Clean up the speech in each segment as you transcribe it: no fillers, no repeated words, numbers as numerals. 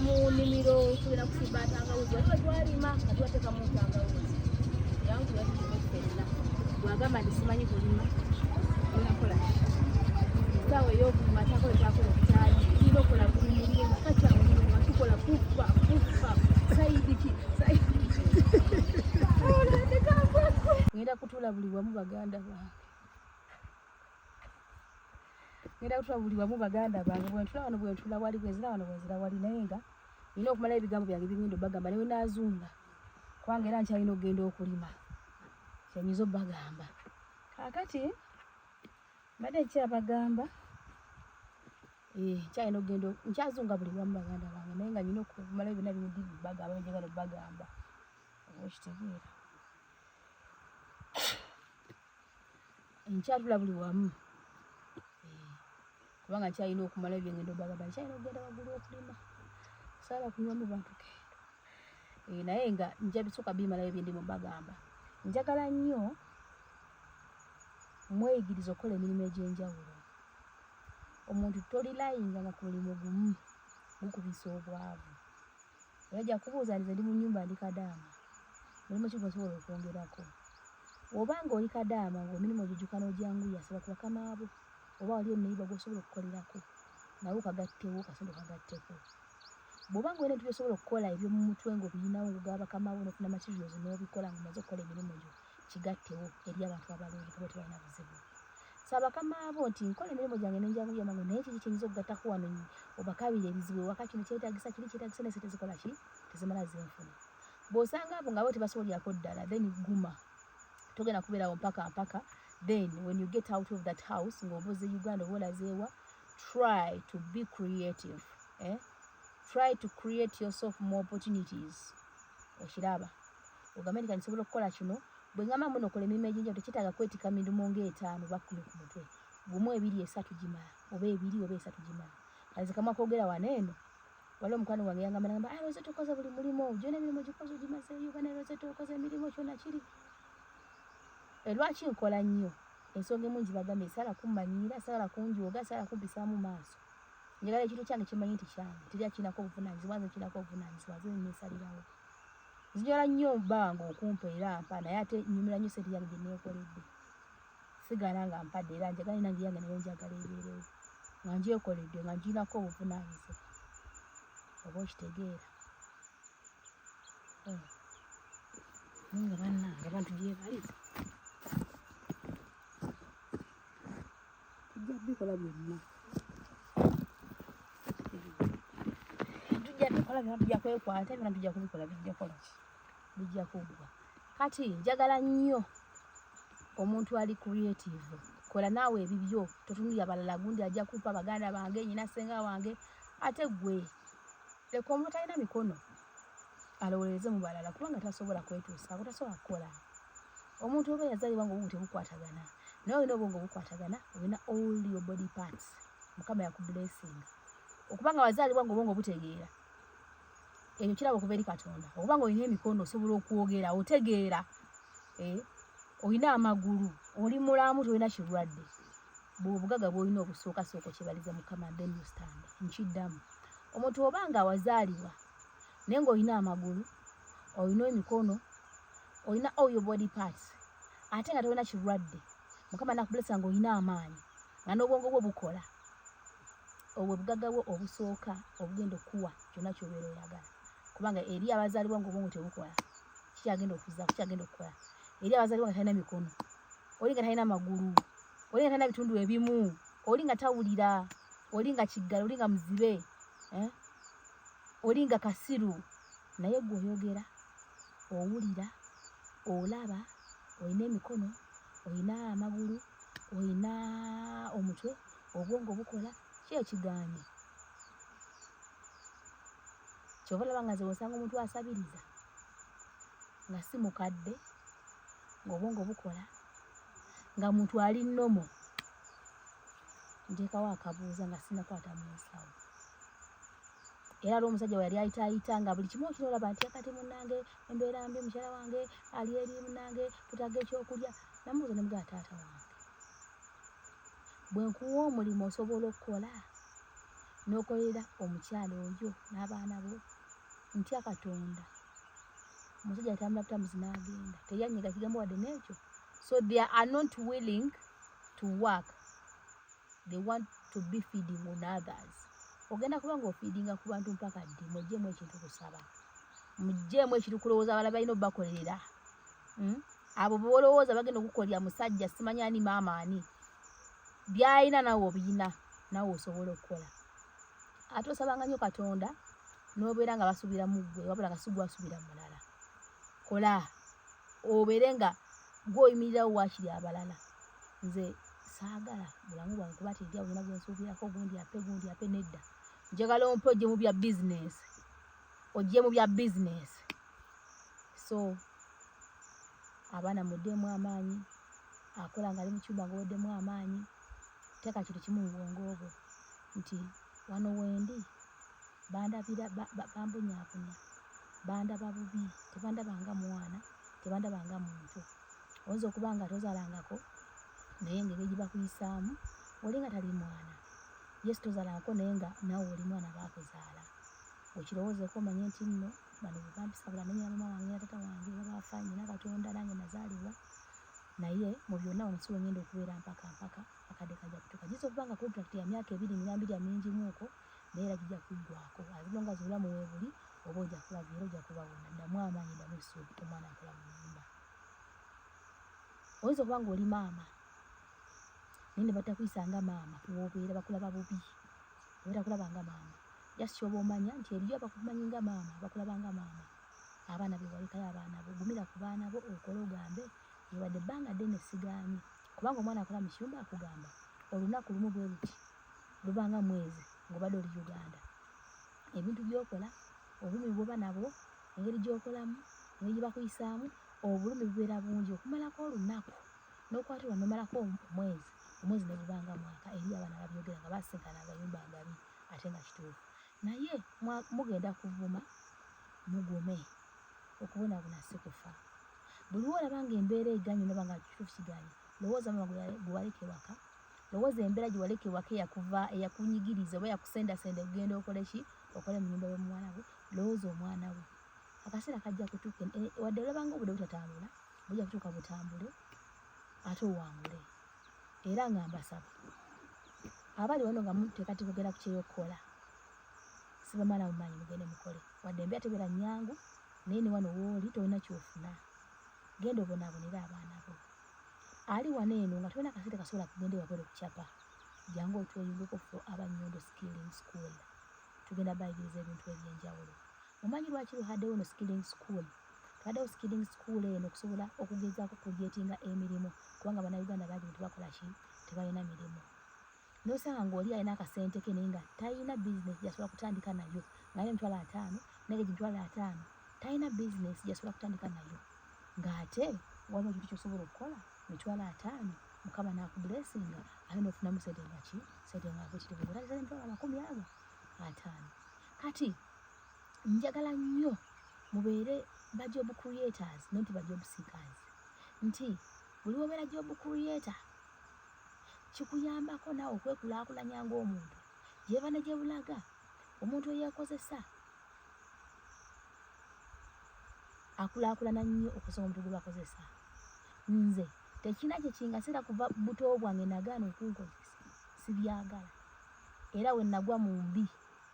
mu nnimiro tugenda kusimba tangawuzi waliwo twalima nga tubateekamu tangawuzi yangu yatukimeferera bwagamba nti simanyi kulima onakola sawa ey'okulima atakola twakola okutaayi kiina okola buli mulimu nga kakyawulima tukola kufa sayidiki ngenda kutuula buli wamu baganda bange bwentula wano bwentula wali bwenzira wano bwenzira wali naye nga nina okumala ebigambo byange bigenda obbagamba ne wenaazunga kubanga era nkyalina okugenda okulima kyenyiza obbagamba kaakati mbadde nkyabagamba nkyalina okugenda nkyazunga buli wamu baganda bange naye nga nina okumala byonna bindi bagamba njagala obbagamba oba okitegeera nkyatula buli wamu kubanga nkyalina okumala ebyengendo obbagamba nkyalina okugenda waggulu okulima saala kunywa mu bantu kendo naye nga nja bisooka bimalayo byendi mu bagamba njagala nnyo mweyigiriza okukola emirimu egy'enjawulo omuntu tolilayinga nga ku mulimu gumu gukubisa obwavu era ajja kubuuza nti ndi mu nnyumba ndi kadaama mulimu ki gwensobola okwongerako oba ng'oli kadaama ng'emirimu ogijjuka n'ogyanguya saba ku bakama abo oba wali omunayiba gw'osobola okukolerako nawe okagattewo kasente okagatteko bw'oba nga olina ebintu by'osobola okukola eby'omu mutwe ng'obiyinawo ng'ogaba bakama abo n'ofuna materials n'obikola ng'omaze okukola emirimu gyo kigattewo eri abantu abalungi kuba tebalina buzibu saba bakama abo nti nkola emirimu gyange n'enjanguya mangu naye kiki kiyinza okugattako wano obakabira ebizibu ewaka kino kyetagisa kiri kyetagisa naye tezikola ki tezimala zenfuna bw'osanga abo ngabo tebasobolyako ddala then guma togenda kubeerawo mpaka then when you get out of that house ng'obuze Uganda oba olazeewa try to be creative try to create yourself more opportunities okiraba ogambe nti kansobola okukola kino bwe ngamba muno okola emirimu egy'enjawulo tekyetaaga kwetika mirumu ng'etaano oba 10 ku mutwe gumu 2 3 gimala oba 2 oba 3 gimala kale kamwa kwogera wano eno waliwo omukwano wange yangamba lweze tokoze buli mulimu gyona emirimu gikoze ogimazeeyo bane lweze tokoze emirimu kyonna kiri lwaki nkola nnyo ensonga emu ngibagambe saala kummanyiira saala kunjooga saala kumpisaamu maaso njagala ekintu kyange kimanyi nti kyange teri akinako obuvunaanyizibwa nze nkinako obuvunaanyizibwa nze neesalirawo nzinyola nnyo bbange okumpa era mpa naye ate nnyumira nnyo sente yange gye neekoledde sigala nga mpadde era njagala nange yange nayo njagala ebeerewo nga ngyekoledde nga nginako obuvunaanyizibwa oba okitegeera nga bannange abantu gyebaliza tujja bikola byonna tujja kwekwata byonna tujja kubikola bijja kuggwa kati njagala nnyo omuntu ali creative kola naawe ebibyo totunulira balala gundi ajja kumpa baganda bange nyina senga wange ate gwe leka omuntu talina mikono alowolereze mu balala kubanga tasobola kwetuusaako tasobola kukola omuntu oba yazaalibwa ng'obwongo tebukwatagana naye olina obwongo bukwatagana olina all your body parts mukama yakublessing okubanga wazaalibwa ng'obwongo butegeera ekyo kiraba okuva eri Katonda okubanga olina emikono osobola okwogera otegeera olina amagulu oli mulamu tolina kirwadde bw'obugaga bw'olina obusookasooka kibaliza mukama then you stand nkiddamu omuntu obanga wazaalibwa naye ng'olina amagulu olina emikono olina all your body parts ate nga tolina kirwadde mukama nakublessa ng'olina amaanyi nga n'obwongo bwo bukola obwo bugagga bwo obusooka obugenda okuwa kyonna ky'obeera oyagala kubanga eri abazaalibwa ng'obwongo tebukola kikyagenda okuzaako kikyagenda okukola eri abazaalibwa nga talina mikono oli nga talina magulu oli nga talina bitundu ebimu oli nga tawulira oli nga kiggala oli nga muzibe oli nga kasiru naye gwe oyogera owulira olaba olina emikono olina amagulu olina omutwe obwongo bukola ki ekigaanye kyova olaba nga nze bw'osanga omuntu asabiriza nga si mukadde ng'obwongo bukola nga muntu ali nnomo nteekawo akabuuza nga sinakwata mu nsawo era ali omusajja we yali ayitaayita nga buli kimu okirolaba nti akati munnange embeera mbi mukyala wange ali eri munnange tutaga ekyokulya namubuuza ne mugamba taata wange bwe nkuwa omulimu osobola okukola n'okolera omukyala oyo n'abaana bo ntya Katonda omusajja yatambula butambuzi n'agenda teyanyiga kigambo wadde n'ekyo. So they are not willing to work, they want to be feeding on others. Ogenda kuba ng'ofiidinga ku bantu mpaka ddi? Muggyemu ekintu kusaba, muggyemu ekintu kulowooza abalala balina obbakolerera. Abo bolowooza bagenda okukolera musajja simanyi ani maama ani, byalina naawe obiyina, naawe osobola okukola. Ate osabanga nnyo Katonda n'obeera nga basuubira mu ggwe wabula nga si ggwe asuubira mu mulala. Kola obeere nga gw'oyimirirawo waakiri abalala. Nze saagala bulamu bwange kuba teri awo yonna gwensuubirako gundi ape nedda. Njagala ompe ojje mu bya bizinesi, ojje mu bya bizinesi. So abaana muddemu amaanyi, akola nga ali mu kyumba ng'oweddemu amaanyi. Teeka kintu kimu mu bwongo bwo nti wano wendi bandabira bambonyaabonya, bandaba bubi, tebandabanga mwana, tebandabanga muntu. Oyinza okuba nga tozaalangako naye ngeri gye bakuyisaamu oli nga tali mwana. Yes, tozaalangako naye nga naawe oli mwana baakuzaala. Okirowoozeeko omanye nti nno bano bwe bampisa bula nenya mama wange na tata wange babaafa nnyina Katonda nange nazaalibwa, naye mu byonna wano si we ngenda okubeera mpaka akadde kajja kutuuka. Giyinza okuba nga contract ya myaka 2 mirambirya mingimuuko naye era gijja kuggwako. As long as obulamu weebuli oba ojja kulabya era ojja kubawona. Ddamu amaanyi, ddamu essuubi, omwana akola mu nnyumba. Oyinza okuba ng'oli maama naye ne batakuyisanga maama, w'obeera bakulaba bubi, batakulaba nga maama. Just kyoba omanya nti eriyo abakumanyi nga maama, abakulaba nga maama. Abaana be walekayo abaana bo, gumira ku baana bo okole ogambe wadde ebbanga ddene sigaanye. Kubanga omwana akola mu kiyumba akugamba olunaku lumu bwe luti lubanga mwezi ng'obadde oli Uganda. Ebintu by'okola, obulumi bw'oba nabwo, engeri gy'okolamu, engeri gye bakuyisaamu, obulumi bubeera bungi okumalako olunaku n'okwatirwa n'omalako omwezi ne gubanga mwaka. Eri abaana babyogera nga basinkana amayumba agabi ate nga kituufu. Naye mugenda kuvuma mugume, okubonaabona si kufa. Buli olaba ng'embeera eganye noba nga kituufu kiganye, lowooza mama gwe waleka ewaka, lowooza embeera gye waleka ewaka eyakunyigiriza oba yakusendasenda okugenda okole ki, okole mu nnyumba y'omuwala we. Lowooza omwana we, akaseera kajja kutuuka wadde olaba ng'obudde butatambula, bujja kutuuka butambule ate owangule. Era nga mbasaba abali wano nga muteekateeka kugenda ku kyeyokkola, sibamala mumanyi mugende mukole. Wadde embeera tebeera nnyangu naye ne wano wooli tolina kyofuna. Genda obonaabonera abaana bo. Ali wano eno nga tolina kasente kasobola kugenda ewabweru okucapa, jangu otweyungeko ffe Abannyondo Skilling School. Tugenda bayigiriza ebintu eby'enjawulo. Mumanyi lwaki luhaddewo no Skilling School? Tuhaddewo Skilling School eno okusobola okugezaako kujeetinga emirimu, kubanga bannayuganda bangi tebakola ki, tebalina mirimu. N'osanga ng'oli alina akasente ke naye nga talina bizinesi gy'asobola kutandika nayo, ng'alina emitwalo 5 naye emitwalo 5 talina bizinesi gy'asobola kutandika nayo, ng'ate waliwo ekintu ky'osobola okukola emitwalo 5 Mukama n'akubulesinga ate n'ofunamu sente nga ki, sente nga bwekitegeeza otandika emitwalo 50. Kati njagala nnyo mubeere ba job creators nti ba job seekers. Nti buli wobeera job creator kikuyambako naawe okwekulaakulanya ng'omuntu. Gyeba ne gye bulaga omuntu eyeekozesa akulaakulana nnyo okusonga omuntu gwe bakozesa. Nze tekina kye kingasira kuva buto bwange nagaana okunkozesa, sibyagala. Era we nagwa mu mbi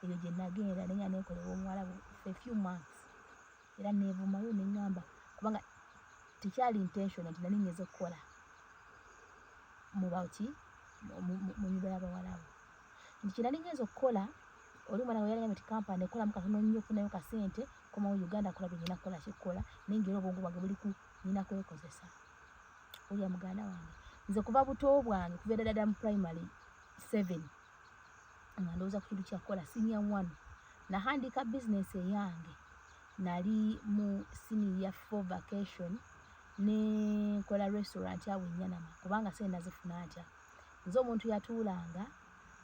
eyo gye nagenda nenya neekolewa omuwala for a few months. Era neevumayo ne ngamba kubanga tekyali intention nti nali ngeze okukola mu bawuti mu nyumba y'abawala bo. Nti kye nali ngeze okukola oli mwana we yalanyamye ti kampani ekolamu katono nnyo ofunayo kasente komawo Uganda kola bye nina kukola kikola naye ng'era obwongo bwange buli ku nina kwekozesa. Olya muganda wange nze kuva buto bwange kuva ddala mu primary 7 nga ndowooza ku kintu kya kukola senior 1 nahandika bizinesi eyange. Nali mu senior 4 vacation ne nkola restaurant awo Nyanama kubanga sente nazifuna ntya. Nze omuntu yatuulanga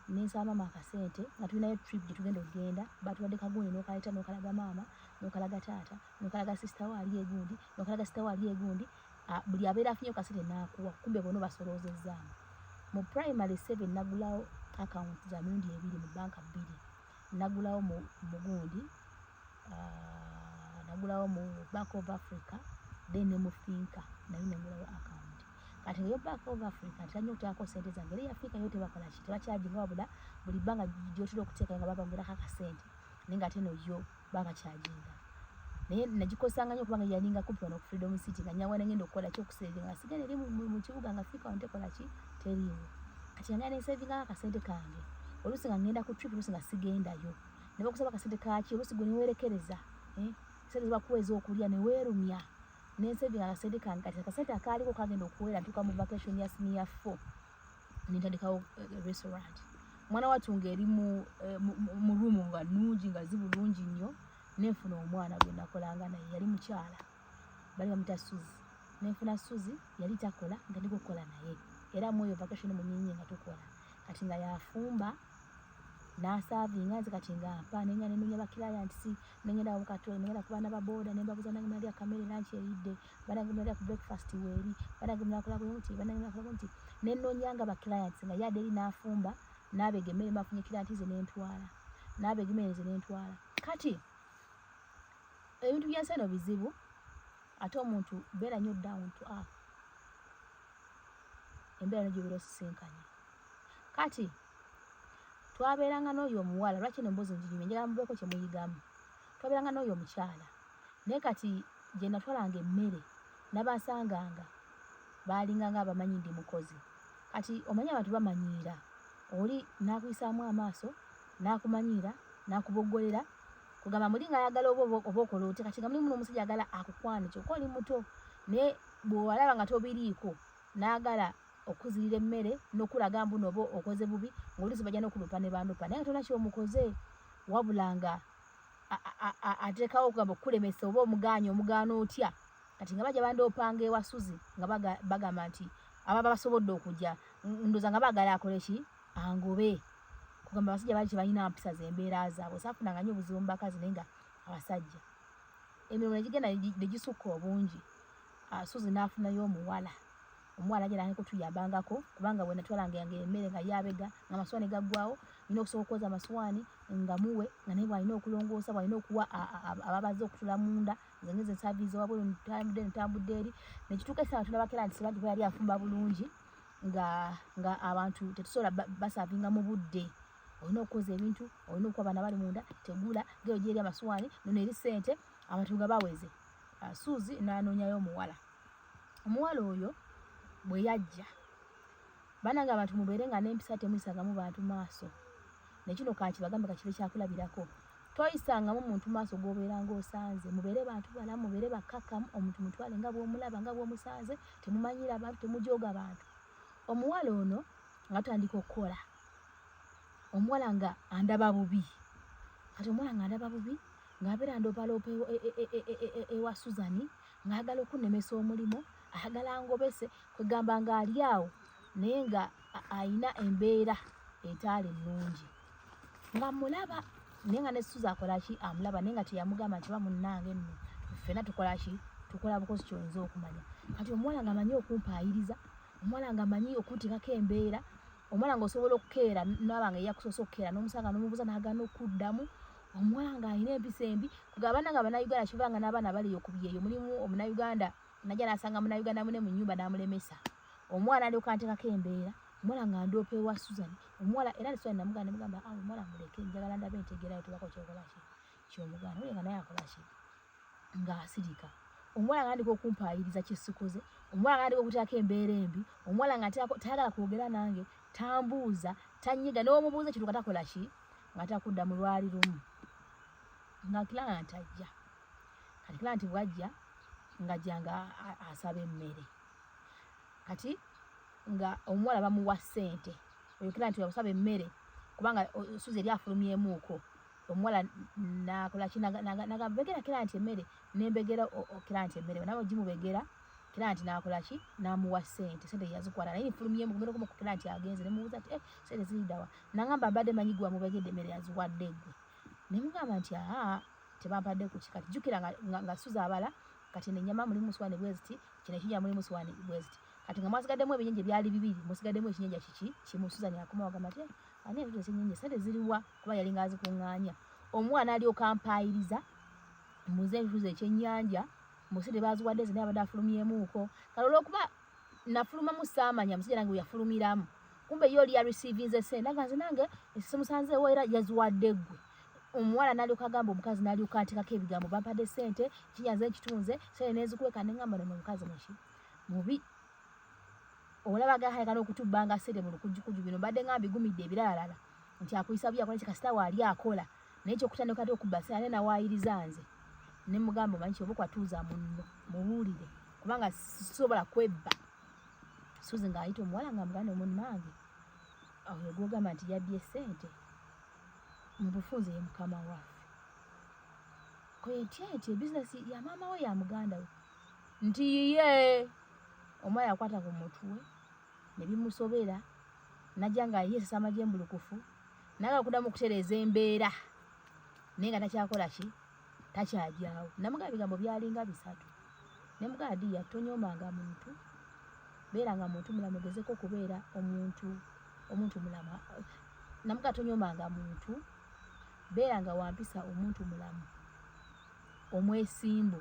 nensaba mama akasente nga tulinayo trip gye tugenda okugenda, batuwadde kagundi n'okaleeta n'okalaga maama n'okalaga taata n'okalaga sisita we ali egundi n'okalaga sisita we ali egundi. Buli abeera afunye kasente n'akuwa, kumbe bono basoloozezaamu. Mu primary 7 nagulawo account za mirundi ebiri mu banka bbiri. Nagulawo mu gundi nagulawo mu Bank of Africa then ne mu Finca nayo nagulawo account. Kati yo Bank of Africa tanyo tako sente zange eri Africa yote bakola ki tebakyagi wabula buli banga gyotira okuteeka nga babangula kaka sente ninga teno yo baba kyajinga naye nagikosanga nnyo kubanga yalinga kumpi wano ku Freedom City nga nyawana ngenda okukola ki okusevinga sigale eri mu kibuga nga Africa wano tekola ki teriyo. Kati nga ne sevinga akasente kange olusi nga ngenda ku trip olusi nga sigendayo ne bakusaba akasente kaki olusi gwe niwerekereza sente bakuweza okulya ne weerumya ne sevinga akasente kange. Kati akasente akaaliko kagenda okuwera ntuuka mu vacation ya senior 4 nintandikawo restaurant. Mwana watunga eri mu rumu nga nungi nga zibulungi nnyo nenfuna omwana gwe nakolanga naye yali mukyala bali bamuta Suzi. Nenfuna Suzi yali takola nga ndiko kukola naye era mwoyo vacation munyinyi nga tukola. Kati nga yafumba nasavinga nze kati nga mpa nenga nenunya ba clients nengenda mukatole nengenda ku bana ba boda nembabuza nange mali akamere lunch eridde banange mali ku breakfast weri banange mnakola ku muti banange mnakola ku muti nenonyanga ba clients nga yade eri nafumba nabegemere mafunye clients ze nentwala nabegemere ze nentwala. Kati ebintu byanseno bizibu ate omuntu beera nnyo down to earth embeera n'egyo birosisenkanye. Kati twabeeranga n'oyo omuwala lwaki nembozi njinyumya njagala mubeeko kye muyigamu. Twabeeranga n'oyo omukyala naye kati gye natwalanga emmere nabasanganga baalinganga abamanyi ndi mukozi. Kati omanyi abantu bamanyiira oli nakuyisaamu amaaso nakumanyiira nakuboggolera kugamba muli nga ayagala oba okola oti. Kati nga muli muno omusajja agala akukwana kyokka oli muto naye bw'olaba nga tobiriiko n'agala okuzirira emmere n'okulaga mbu noba okoze bubi ng'olusi bajja n'okulupa ne bandupa naye nga tolina kyomukoze wabula nga ateekawo okugamba okukulemesa oba omugaana otya. Kati nga bajja bandoopanga ewa Suzi nga bagamba nti ababa basobodde okujja ndoza nga baagala akole ki angobe kugamba abasajja bali tebalina mpisa z'embeera zaabwe saafunanga nnyo obuzibu mu bakazi naye nga abasajja emirimu negigenda negisukka obungi. Suzi n'afunayo omuwala ajja nakutuyambangako kubanga bwe natwalanga yange emmere nga yabega nga amaswani gaggwawo nina okusobola okwoza amaswani nga muwe nga naye bwalina okulongoosa bwalina okuwa ababaze okutula munda zengeze ensaaviiza wabwe ntambudde eri nekituuka essaawa tunabakera nti sibanti yali afumba bulungi nga abantu tetusobola basaavinga mu budde. Olina okukoza ebintu olina okuwa abaana bali munda tegula geyo gyeri amaswani nono eri ssente abantu nga baweze. Suzi n'anoonyayo omuwala oyo bwe yajja bananga abantu mubeere nga n'empisa temuyisangamu bantu maaso nekino kankibagambe kakibe kyakulabirako toyisangamu muntu maaso g'obeera ng'osanze mubeere bantu balamu mubeere bakkakkamu omuntu mutwale nga bw'omulaba nga bw'omusanze temumanyira abantu temujooga bantu. Omuwala ono nga tutandika okukola omuwala nga andaba bubi. Kati omuwala nga andaba bubi ng'abeera ndoopaloopa ewa Suzani ng'agala okunemesa omulimu ayagala ngobese kwegamba ng'ali awo naye nga ayina embeera etaali nnungi nga mulaba naye nga ne Suzi akola ki amulaba naye nga teyamugamba nti bamunnange nno ffenna tukola ki tukola bukozi kyoyinza okumanya. Kati omuwala nga amanyi okumpaayiriza omuwala nga amanyi okunteekako embeera omuwala nga osobola okukeera naba nga eyakusoose okukeera n'omusanga n'omubuuza n'agaana okuddamu omuwala nga alina empisa embi kugabana nga bannayuganda kibanga n'abaana bali okubyeyo mulimu omunnayuganda najja n'asanga munnayuganda mune mu nnyumba n'amulemesa omuwala alyoka anteekako embeera omuwala nga ndoopa ewa Suzani omuwala era ne Suzani namugamba omuwala muleke njagala ndabe entegeerayo tubako kyokola ki ky'omugaana oyo nga naye akola ki ng'asirika. Omuwala nga andika okumpaayiriza kyesikoze omuwala nga andika okuteekako embeera embi omuwala nga tayagala kwogera nange tambuuza tanyiga n'omubuuza kituuka takola ki nga takudda mu lwali lumu nga client ajja. Kati client bw'ajja ng'ajja asaba emmere kati nga omuwala bamuwa ssente oyo client yamusaba emmere kubanga Suzi yali afulumyemuuko omuwala nakola ki nagambegera client emmere nembegera client emmere nabo gimubegera client nakola ki namuwa ssente yazikwala naye nfulumyemu kumerako mu client agenze nemubuuza ati ssente ziriddawa nangamba mbadde manyi gwe wamubegedde emmere yaziwadde gwe nemugamba nti tebampadde ku kikati jjukira nga Suzi abala kati n'ennyama mulimu suwani bweziti kino ekijja mulimu suwani bweziti kati nga mwasigaddemu ebinyenje byali bibiri musigaddemu ekinyenja kiki kimu Suzani akoma wagamba nti ani ebyo sinyenye sente ziriwa kuba yalinga azikunganya omwana ali okampayiriza muze nfuze ekyennyanja musire baziwadde zine abadafulumyemuko kalolo kuba nafuluma musamanya musije nange yafulumiramu kumbe yoli ya receiving ze sente nange esimusanze wo era yaziwadde gwe omwana nali okagamba omukazi nali okatikako ebigambo bampadde sente kinyaze kitunze sente nezikweka nengamba n'omukazi muki mubi olabaga hayagala okutubanga sente mu lukujjukuju bino badde ngambi gumidde ebirala nti akuyisa bya kwa kikasita wali akola n'ekyo kutandika kati okubasa ane na waayiriza nze ne mugambo manchi obukwa tuza munno muwulire kubanga sobola kwebba suzi ngaayita omuwala nga muganda omunnange awo yegogamba nti yabbye sente mu bufunze ye mukama waffe kwetete bizinesi ya mama we ya muganda we nti ye omwana yakwata ku mutwe ne bimusobera najja nga yesesa amajembulukufu naga kudamu kutereza embeera naye nga takyakola ki takyajyawo namugamba ebigambo byalinga bisatu ne mugadi yatonyomanga muntu beera nga muntu mulamu gezeko okubeera omuntu mulamu namugatonyomanga muntu beera nga wampisa omuntu mulamu omwesimbu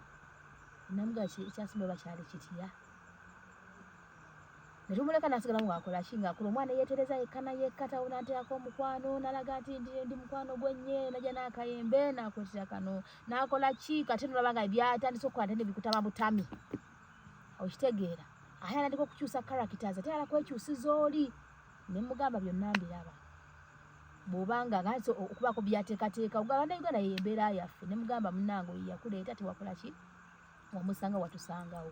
namuga ekyasimba bakyali kitya netumuleka nasigala mu akola kinga akola omwana yetereza yekana yekata onanteako omukwano nalaga nti ndi mukwano gwenye najja n'akayembe nakwetera kano nakola ki kati nolabanga byatandise okukola tende bikutama butami okitegeera aya nandika okukyusa characters ate ala kwekyusiza oli ne mugamba byonna mbiraba bw'obanga ganso okubako byateekateeka uganda Uganda yembeera yaffe ne mugamba munnange yakuleeta tewakola ki wamusanga watusangawo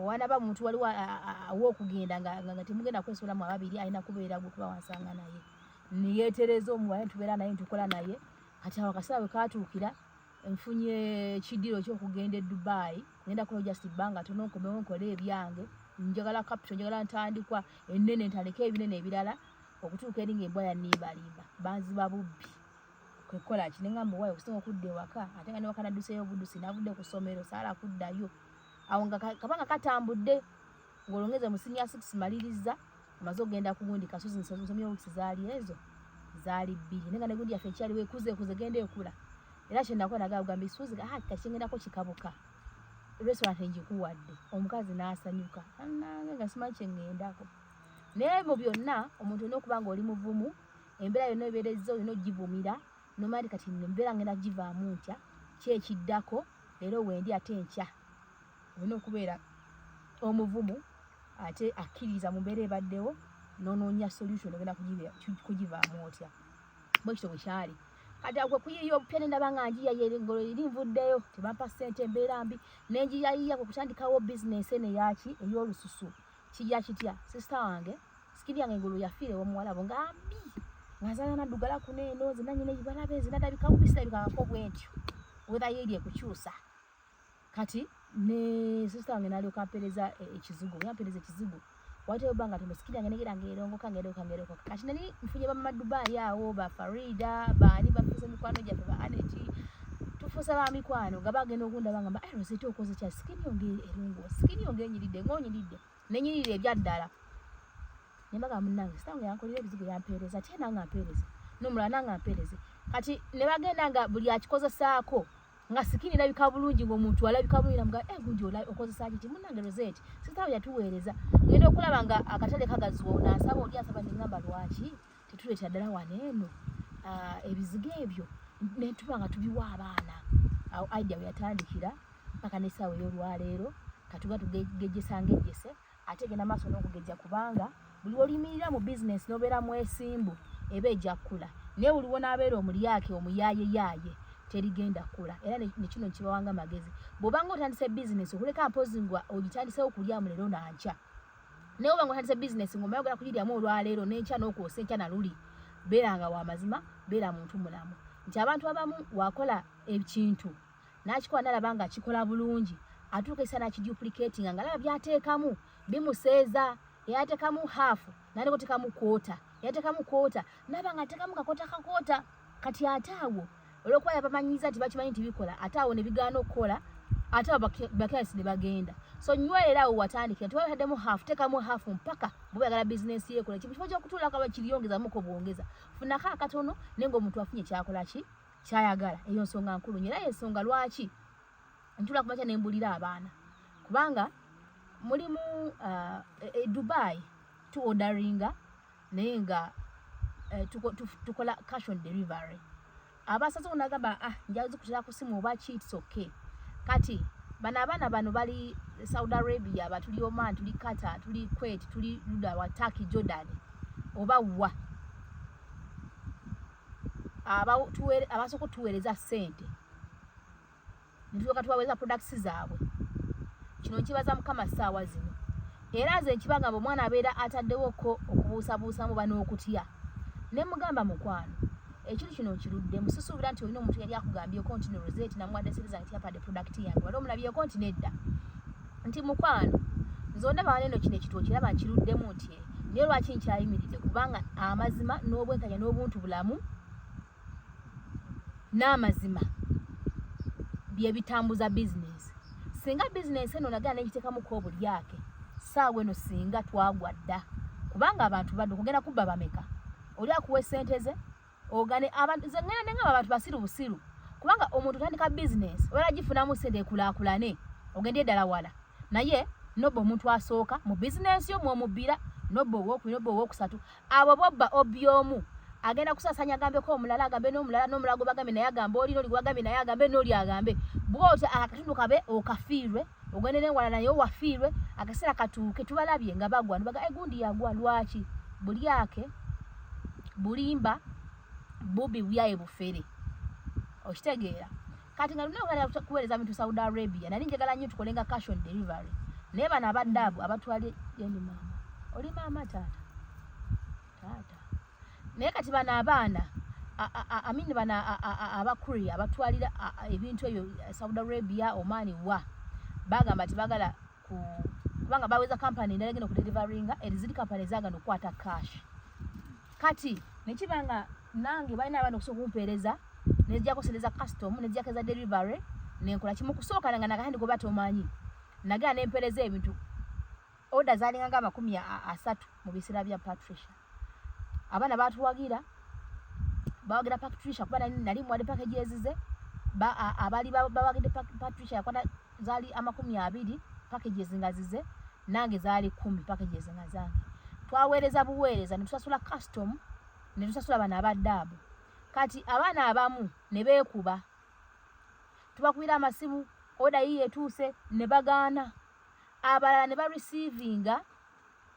wana ba muntu wali awo okugenda nga temugenda kwesolamu ababiri alina kubeera gwe kuba wansanga naye niyetereza omuwala tubeera naye ntukola naye kati awo akasawe katuukira nfunye ekidiro ky'okugenda e Dubai ngenda kulo just banga tono nkomewo nkole ebyange njagala capital njagala ntandikwa ennene ntandika ebinene ebirala okutuuka eri ng'embwa yanniibalimba banziba bubbi kwekola ki nengamba wayo okusinga okudda ewaka ate nga newaka nadduseeyo obuddusi navudde ku ssomero saala kuddayo awo nga kabanga katambudde ng'olongeze mu senior 6 maliriza amaze okugenda ku gundi kasozi nsomye wiki zaali ezo zaali 2 nenga ne gundi yaffe ekyali wekuze genda ekula era kye nakola nagamba isuuzi kakingendako kikabuka restaurant engikuwadde omukazi n'asanyuka nange nga simanyi kye ngendako naye mu byonna omuntu olina okuba nga oli muvumu embeera yonna ebeerezza olina ogivumira nomali kati embeera ngenda givaamu ntya kyekiddako leero wendi ate enkya olina okubeera omuvumu ate akkiriza mu mbeera ebaddewo n'onoonya solution ogenda kugivaamu otya bwekito bwe kyali kati agwe kuyiiya obupya nendaba nga njiya yerengolo eri nvuddeyo tebampa ssente embeera mbi nenjiyayiya ku kutandikawo bizinesi eno eyaki ey'olususu kijja kitya sisita wange sikiri yange engulu yafiire omuwalabo nga mbi ngazaala naddugala kuneeno zina nyina ebibalabe zinadabika bubisirabikangako bwentyo wetha yeeri ekukyusa kati ne sisita wange nalyoka ampeereza ekizigo yampeereza ekizigo wateyo banga tono sikiri yange negera ngerongoka kati nali nfunye bamama Dubai awo ba Farida baani bafuuse mikwano gyaffe ba Aneti tufuuse ba mikwano nga bagenda okundaba ngamba Rosetta okoze kya sikiri yonge erungo sikiri yonge enyiridde ng'onyiridde nenyirira ebyaddala nembaga munnange sisita wange yankolera ebizigo yampeereza ate nange ampeereze n'omulala nange ampeereze kati ne bagenda nga buli akikozesaako nga sikini labika bulungi ng'omuntu alabika bulungi namuga gundi okozesa kiti munnange Rosetta sisita we yatuweereza ngenda okulaba nga akatale kagaziwa nansaba oli asaba nengamba lwaki tetuleeta ddala waneeno ebizigo ebyo netuba nga tubiwa abaana awo idea we yatandikira mpaka n'essaawa ey'olwaleero katuga tugejjesa ngejjese ate genda maaso n'okugejja kubanga buli olimirira mu bizinesi n'obeera mwesimbu eba ejja kkula naye buli wonaabeera omulyake omuyaayeyaye terigenda kkula era ne kino nkibawanga magezi bw'obanga otandise bizinesi okuleka mpozi nga ogitandisewo kulyamu leero nankya naye obanga otandise bizinesi ng'omaye ogenda kugiryamu olwaleero n'enkya n'okwosa enkya na luli beeranga w'amazima beera muntu mulamu nti abantu abamu wakola ekintu n'akikola n'alaba nga kikola bulungi atuuka esa n'akiduplicatinga nga laba byateekamu bimuseeza yateekamu haafu naleko teekamu kwota yateekamu kwota naba nga ateekamu kakota kati ate awo olwokuba yabamanyiza nti bakimanyi nti bikola ate awo ne bigaana okukola ate bakasi ne bagenda. So nywera watandike nti haddemu half tekamu half mpaka bwagala business ye kola kifo kyo kutula kaba kiriyongeza muko bwongeza funa ka katono nengo omuntu afunye kyakola ki kyayagala eyo nsonga nkulu nyera yensonga lwaki ntula kumacha nembulira abaana kubanga mulimu Dubai tu orderinga nenga tukola cash on delivery abasazo unagamba njazo kutira kusimu oba it's okay kati bana bano bali Saudi Arabia batuli Oman tuli Qatar tuli Kuwait tuli Luda wa Turkey Jordan oba wa abasoko tuwereza sente nituka tuwaweza products zaabwe kino nkibaza mukama saawa zino era nze nkibanga omwana abeera ataddewo ko okubuusabuusa mu bano okutya ne mugamba mukwano ekintu kino nkirudde mususuubira nti olina omuntu yali akugambye continue rosette namwadesiriza nti yapade product yange wali omulabye continue edda nti mukwano nzonda baneno kino ekituo kiraba nkiruddemu nti niyo lwaki nkyayimiridde kubanga amazima n'obwenkanya n'obuntu bulamu n'amazima bye bitambuza business singa business eno nagana nekitekamu ko bulyake saawe eno singa twagwadda kubanga abantu badde kugenda kubba bameka oli akuwe sente ze ogane abantu zengana nenga abantu basiru busiru kubanga omuntu tandika business wala gifunamu sente kulaakulane ogende eddala wala naye nobo omuntu asooka mu business yo mwomubira nobo wokusatu abo bobba obyomu agenda kusasanya agambe ko omulala agambe n'omulala n'omulago bagambe naye agambe oli noli gwagambe naye agambe n'oli agambe bwota akatundu kabe okafiirwe ogende ne wala naye wafiirwe akasera katuuke tubalabye nga bagwa baga egundi yagwa lwaki bulyake bulimba bubi byaye bufere okitegeera kati nga lunakala kuweereza bintu Saudi Arabia nali njagala nnyo tukolenga cash on delivery naye bano abaddaabo abatwale yeni mama oli mama tata naye kati bano abaana amini bana abakuri abatwalira ebintu ebyo Saudi Arabia Oman wa bagamba tibagala kubanga baweza company ndala gino ku deliveringa ezili company zaga nokwata cash kati nekibanga nange balina abantu okusokumpereza nezija koseleza custom nezija keza delivery nenkola kimu kusooka nanga nakahandi ko batomanyi nagala nempereza ebintu order zalinga nga 30 mu bisira bya Patricia abana batuwagira bawagira Patricia kuba nali mwade packages ze abali bawagide Patricia yakwata zali 20 packages ngazize nange zali 10 packages ngazange twaweereza buweereza netusasula custom netusasula bana abaddaabo kati abana abamu ne beekuba tubakwira amasimu order yiye tuuse ne bagaana abalala ne ba receivinga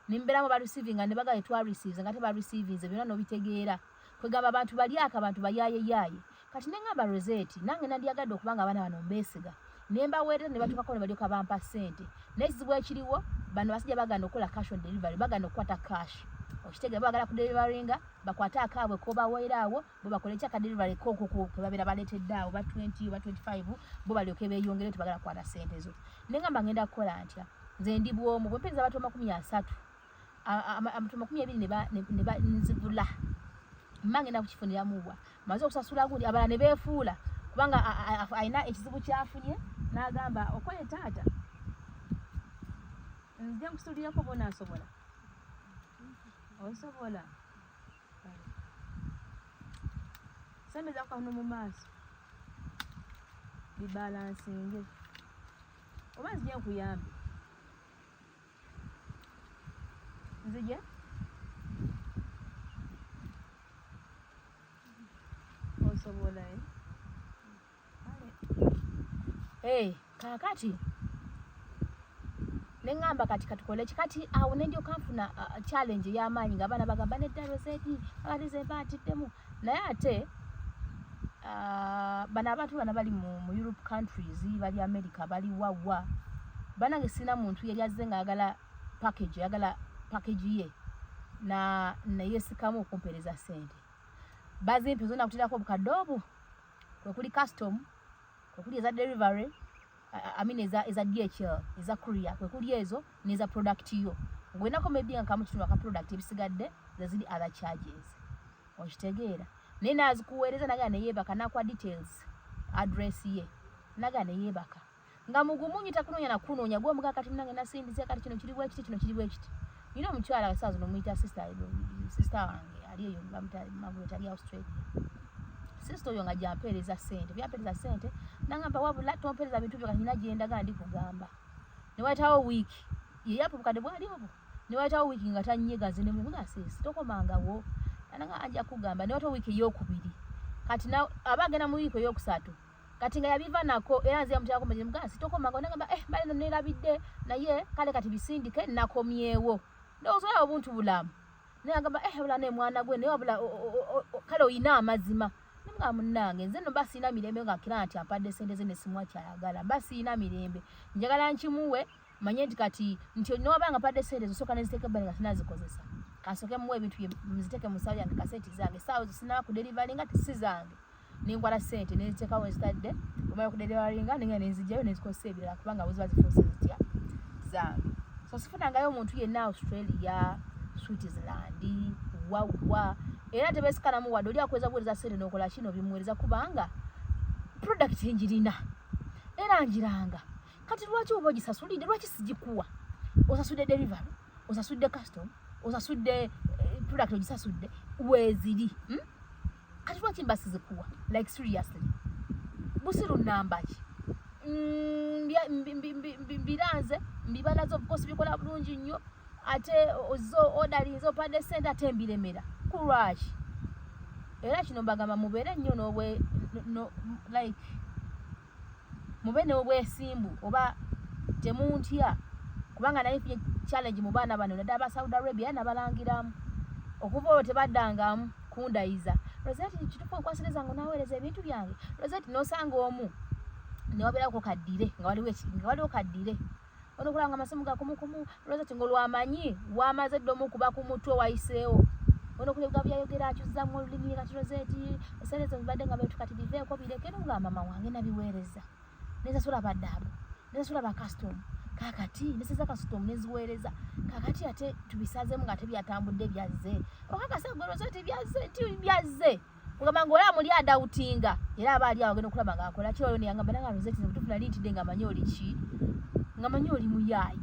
nimberamu ba receivinga ne bagaye twa receives ngate ba receivinze byonna no bitegeera kwegamba abantu balyaka abantu bayaye kati nengamba Rosette nange nandyagadde okubanga abana bano mbesiga nemba weereza ne batukako ne balyoka bampa sente nekizibu ekiriwo bano basijja bagana okola cash on delivery bagana okwata cash okitege bagala ku deliveringa bakwata akaabwe ko baweeraawo bo bakolecha ka delivery koko babira baleteddaawo ba 20 ba 25 bo balyoke beeyongere tubagala kwata sente zo nengamba ngenda kukola ntya nze ndi bwomu bwempeza abantu 30 abantu 20 ne ba nzivula mmange na kukifunira muwa maze okusasula gundi abala ne beefuula kubanga aina ekizibu kyafunye n'agamba okoye taata nzija kusulirako bona asobola osobola sembeza kwano mu maaso bibalansinge oba nzija nkuyambe nzija osobola kakati nengamba kati katukole kati awo nendio kanfuna challenge y'amaanyi ngabana bagamba ne Rosette abalize batidemu naye ate bana abantu bana bali mu Europe countries bali America bali wawa banange sina muntu yali azze ngagala package ye na yesikamu okumpereza sente bazimpi zona kutirako bukadobo kuli custom kuli za delivery eza DHL eza courier kuli ezo neza product yo ngwenako maybe nkamutunwa ka product ebisigadde zazidi other charges okitegeera nene azikuweereza naga ne yebaka nakwa details address ye naga ne yebaka nga mugumunyi takunonya na kunonya gwo muka kati mnange nasindize kati kino kiri bwe kiti kino kiri bwe kiti yino mchwala wasazo no muita sister wange aliyo bamuta magweta ali Australia sister oyo nga jampereza sente byapeleza sente nangamba wabula tompereza bintu byo kanyina genda gandi kugamba ne watawo week ye yapo kade bwali obo ne watawo week nga tanyega zine mu mugasisi tokomanga wo ananga anja kugamba ne watawo week yokubiri kati na abagena mu week yokusatu kati nga yabiva nako era nzia mutya ko mugasi tokomanga nangamba bale no nerabidde naye kale kati bisindike nakomyewo ndozoya obuntu bulamu nangamba bula ne mwana gwe ne wabula kale oyina amazima nga munange nze no basi ina mirembe nga kiranti ampadde sente zene simwa kyayagala basi ina mirembe njagala nkimuwe manye nti kati nti no wabanga padde sente zosoka neziteke bale nga sinazikozesa kasoke muwe ebintu muziteke musawo yange kaseti zange sawo zisina ku delivery nga tisizange ninkwala sente neziteka westadde omaya ku delivery nga ninga nenzijayo nezikosa ebirala kubanga buziba zifuse zitya zange so sifunangayo omuntu yenna Australia Switzerland wawa era tebesikana mu wadoli akweza bweza sente nokola kino bimuweleza kubanga product njirina era njiranga kati lwaki oboji sasulide lwaki sijikuwa osasude delivery osasude custom osasude product ojisasude weziri kati lwaki mbasizikuwa like seriously busiru nambaji mbiranze mbibalazo of course bikola bulungi nnyo ate ozo ordering zo pande sente atembiremera kulwachi era kino mbagamba mubere nnyo nobwe no like mubene obwesimbu oba temuntya kubanga naye challenge mu baana bano nadaba Saudi Arabia nabalangiramu okuva tebaddangamu kundayiza Rosette kitufu kwasireza ngo nawereza ebintu byange Rosette nosanga omu ne wabera ko kadire nga waliwo kadire ono kulanga amasimu gakumukumu Rosette ngolwamanyi wamaze ddomu kuba ku mutwe wayiseewo ono kulega byayogera akyuza mu lulimi kati Rosette esereza bibadde nga betu kati bive ko bireke nga mama wange nabiwereza neza sura badabu neza sura ba custom kakati neza custom neziwereza kakati ate tubisaze mu ngate byatambudde byaze okakasa gwe Rosette byaze nti byaze kugamba ngola muli adautinga era abali awo geno kulaba ngakola kyo ne yangamba nanga Rosette ne butufuna litide nga manyoli ki nga manyoli muyaye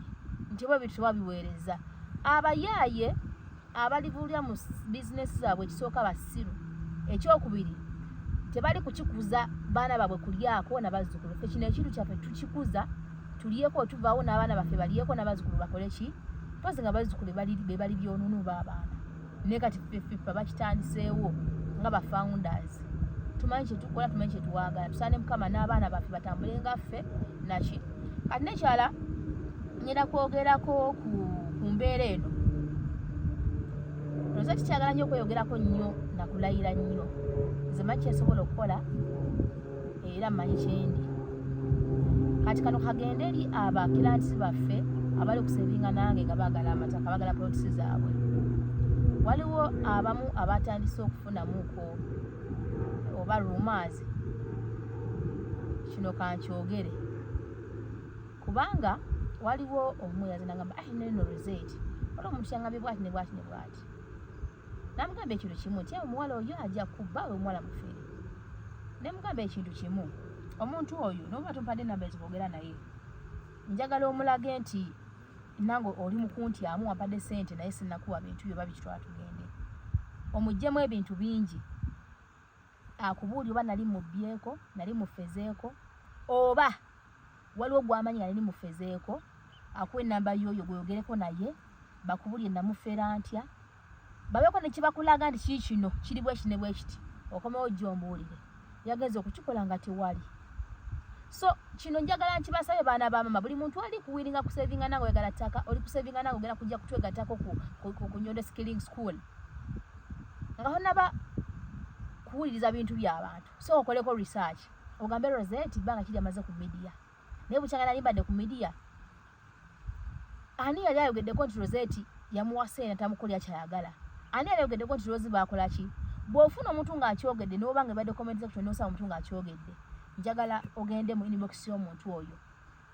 nti bwe bitu babiwereza abayaye abalivulya mu business zabwe kisoka basiru ekyokubiri tebali kukikuza baana babwe kulyako nabazukulu fe kino ekintu kyafe tukikuza tuliyeko tuvaawo n'abaana baffe baliyeko n'abazukulu bakole ki pozi nga bazukulu bali byonunu b'abaana ne kati ffe bakitandiseewo nga ba founders tumanyi kyetukola tumanyi kyetuwagala tusaane mukama n'abaana baffe batambule nga ffe naki kati nekyala ngenda kwogerako ku mbeera eno Rosette kyagala nnyo okweyogerako nnyo nakulayira nnyo nze manyi kyensobola okukola era mmanyi kyendi kati kano kagende eri abakiranti baffe abali okusevinga nange nga baagala amataka baagala polisi zaabwe waliwo abamu abatandise okufunamuko oba rumors kino kankyogere kubanga waliwo omuyazi nagamba neno Rosette waliwo omuntu kyangambye bwati ne bwati ne bwati namugamba ekintu kimu nti omuwala oyo ajja kubba omuwala mufere nemugamba ekintu kimu omuntu oyo noba tumpadde namba ezikwogera naye njagala omulage nti nange oli mukuntyamu wampadde sente naye sinnakuwa bintu byo babitwala tugende omuggyemu ebintu bingi akubuuli oba nali mubbyeko nali mufezeeko oba waliwo gwamanyi nali mufezeeko akuwa enamba yoyo gweyogereko naye bakubulye namufera ntya babeko nekibakulaga nti kikino kiri bwekine bwekiti okomewo jombuulire yageze okukikola nga tewali so kino njagala nkibasabe baana bamama buli muntu ali kuwiringa kusevinga nange oyagala ttaka oli kusevinga nange ogenda kujja kutwegattako ku Nyonde Skilling School nga honaba kuwuliriza bintu by'abantu so okoleko research ogambe Rosette bbanga kiri amaze ku media naye bukyanga nali mbadde ku media ani yali ayogeddeko nti Rosette yamuwaseena tamukolya kyayagala ani yali ayogeddeko nti Rosette baakola ki bw'ofuna omuntu ng'akyogedde n'oba nga ebadde comment section n'osaba omuntu ng'akyogedde njagala ogende mu inbox y'omuntu oyo